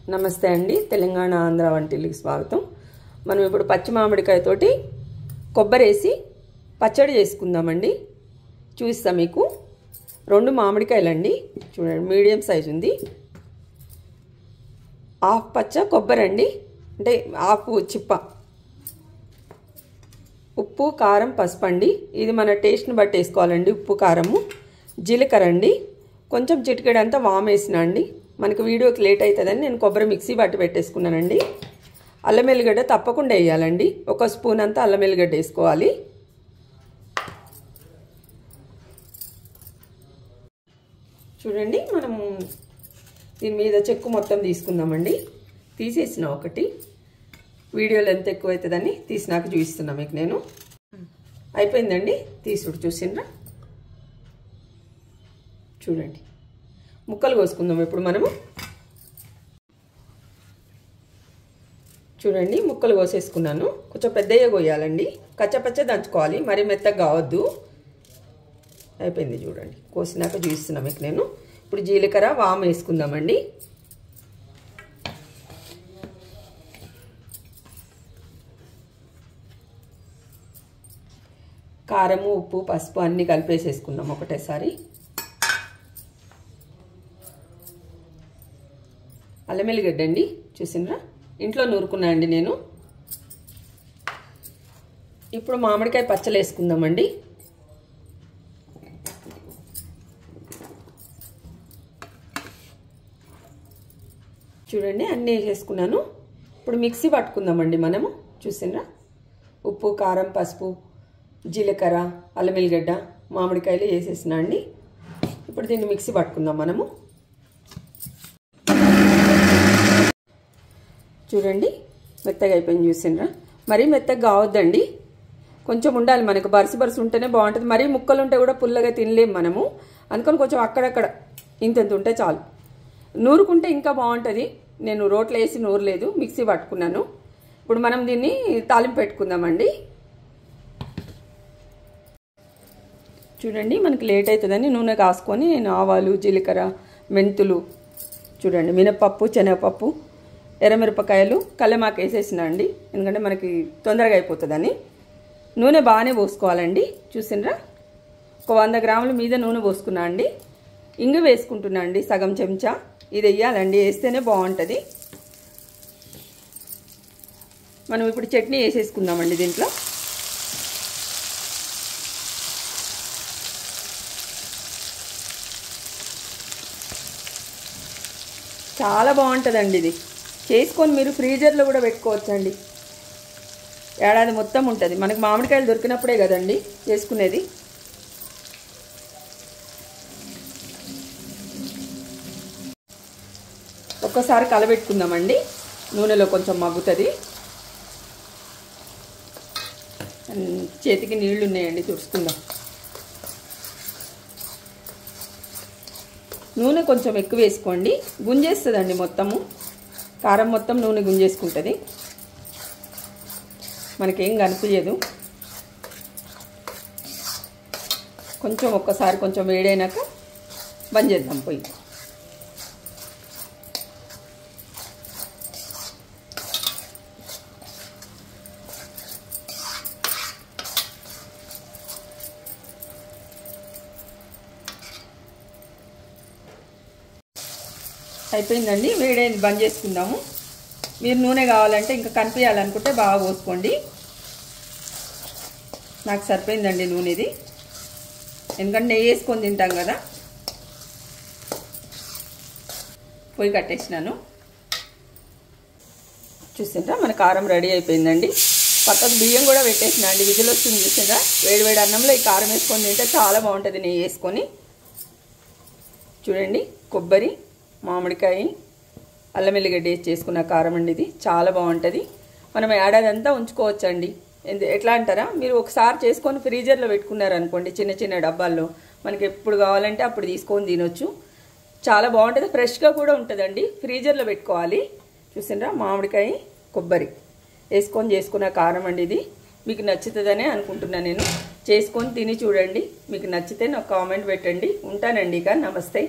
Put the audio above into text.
నమస్తే అండి. తెలంగాణ ఆంధ్ర వంటిల్లుకి స్వాగతం. మనం ఇప్పుడు పచ్చి మామిడికాయతోటి కొబ్బరి వేసి పచ్చడి చేసుకుందామండి. చూపిస్తా మీకు. 2 మామిడికాయలండి, చూడండి మీడియం సైజు ఉంది. హాఫ్ పచ్చ కొబ్బరి అండి, అంటే హాఫ్ చిప్ప. ఉప్పు, కారం, పసుపు అండి. ఇది మన టేస్ట్ని బట్టి వేసుకోవాలండి. ఉప్పు, కారము, జీలకర్ర అండి, కొంచెం చిటికెడంతా వాము వేసిన అండి. మనకి వీడియోకి లేట్ అవుతుందని నేను కొబ్బరి మిక్సీ బట్టి పెట్టేసుకున్నానండి. అల్లం ఎల్లిగడ్డ తప్పకుండా వేయాలండి. 1 స్పూన్ అంతా అల్లం ఎల్లిగడ్డ వేసుకోవాలి. చూడండి, మనము దీని మీద చెక్కు మొత్తం తీసుకుందామండి. తీసేసిన ఒకటి, వీడియోలో ఎంత ఎక్కువ అవుతుందని తీసినాక చూపిస్తున్నా మీకు నేను. అయిపోయిందండి, తీసుడు చూసిండ్రా. చూడండి, ముక్కలు కోసుకుందాం ఇప్పుడు మనము. చూడండి, ముక్కలు కోసేసుకున్నాను. కొంచెం పెద్దగా కోయాలండి, కచ్చపచ్చ దంచుకోవాలి, మరి మెత్తగా కావద్దు. అయిపోయింది చూడండి, కోసినాక చూపిస్తున్నా మీకు నేను. ఇప్పుడు జీలకర్ర, వాము వేసుకుందామండి. కారము, ఉప్పు, పసుపు అన్నీ కలిపేసేసుకుందాం ఒకటేసారి. అల్లం ఎల్లిగడ్డ అండి, చూసిండ్రా, ఇంట్లో నూరుకున్నా అండి నేను. ఇప్పుడు మామిడికాయ పచ్చలు వేసుకుందామండి. చూడండి, అన్నీ వేసేసుకున్నాను. ఇప్పుడు మిక్సీ పట్టుకుందామండి మనము. చూసిండ్రా, ఉప్పు, కారం, పసుపు, జీలకర్ర, అల్లం ఎల్లిగడ్డ, మామిడికాయలు వేసేసినా అండి. ఇప్పుడు దీన్ని మిక్సీ పట్టుకుందాం మనము. చూడండి, మెత్తగా అయిపోయింది. చూసిండ్రా, మరీ మెత్తగా కావద్దండి, కొంచెం ఉండాలి. మనకు బరుసు ఉంటేనే బాగుంటుంది. మరీ ముక్కలు ఉంటే కూడా పుల్లగా తినలేము మనము. అందుకని కొంచెం అక్కడక్కడ ఇంతెంత ఉంటే చాలు. నూరుకుంటే ఇంకా బాగుంటుంది. నేను రోట్లో వేసి నూరలేదు, మిక్సీ పట్టుకున్నాను. ఇప్పుడు మనం దీన్ని తాలింపు పెట్టుకుందామండి. చూడండి, మనకి లేట్ అవుతుందని నూనె కాసుకొని నేను ఆవాలు, జీలకర్ర, మెంతులు, చూడండి మినపప్పు, శనగపప్పు, ఎర్రమిరపకాయలు, కల్లెమాకు వేసేసిన అండి. ఎందుకంటే మనకి తొందరగా అయిపోతుందని. నూనె బాగానే పోసుకోవాలండి. చూసిండ్రా, 100 గ్రాముల మీద నూనె పోసుకున్నా అండి. ఇంగు వేసుకుంటున్నా అండి, సగం చెంచా. ఇది వేయాలండి, వేస్తేనే బాగుంటుంది. మనం ఇప్పుడు చట్నీ వేసేసుకుందామండి దీంట్లో. చాలా బాగుంటుందండి ఇది. చేసుకొని మీరు ఫ్రీజర్లో కూడా పెట్టుకోవచ్చండి. ఏడాది మొత్తం ఉంటుంది. మనకు మామిడికాయలు దొరికినప్పుడే కదండి చేసుకునేది. ఒక్కసారి కలబెట్టుకుందామండి, నూనెలో కొంచెం మగ్గుతుంది. చేతికి నీళ్లు ఉన్నాయండి, తుడుచుకుందాం. నూనె కొంచెం ఎక్కువ వేసుకోండి, గుంజేస్తుందండి మొత్తము. కారం మొత్తం నూనె గుంజేసుకుంటుంది, మనకేం కనిపించదు. కొంచెం ఒక్కసారి కొంచెం వేడైనాక బంద్ చేద్దాం పొయ్యి. అయిపోయిందండి, వేడైంది, బంద్ చేసుకుందాము. మీరు నూనె కావాలంటే ఇంకా కనిపించాలనుకుంటే బాగా పోసుకోండి. నాకు సరిపోయిందండి నూనె ఇది, ఎందుకంటే నెయ్యి వేసుకొని తింటాం కదా. పొయ్యి కట్టేసినాను. చూసిండ్రా, మన కారం రెడీ అయిపోయిందండి. పక్కకు బియ్యం కూడా పెట్టేసిన అండి, విజిల్ వస్తుంది. చూసిండ్రా, వేడి అన్నంలో ఈ కారం వేసుకొని తింటే చాలా బాగుంటుంది నెయ్యి వేసుకొని. చూడండి, కొబ్బరి, మామిడికాయ, అల్లం ఎల్లిగడ్డ వేసి చేసుకున్న కారం అండి ఇది. చాలా బాగుంటుంది. మనం ఏడాది అంతా ఉంచుకోవచ్చండి. ఎట్లా అంటారా, మీరు ఒకసారి చేసుకొని ఫ్రీజర్లో పెట్టుకున్నారనుకోండి, చిన్న చిన్న డబ్బాల్లో, మనకి ఎప్పుడు కావాలంటే అప్పుడు తీసుకొని తినొచ్చు. చాలా బాగుంటుంది, ఫ్రెష్గా కూడా ఉంటుందండి. ఫ్రీజర్లో పెట్టుకోవాలి. చూసిండ్రా, మామిడికాయ, కొబ్బరి వేసుకొని చేసుకున్న కారం అండి ఇది. మీకు నచ్చుతుందనే అనుకుంటున్నాను నేను. చేసుకొని తిని చూడండి, మీకు నచ్చితే నాకు కామెంట్ పెట్టండి. ఉంటానండి ఇక. నమస్తే.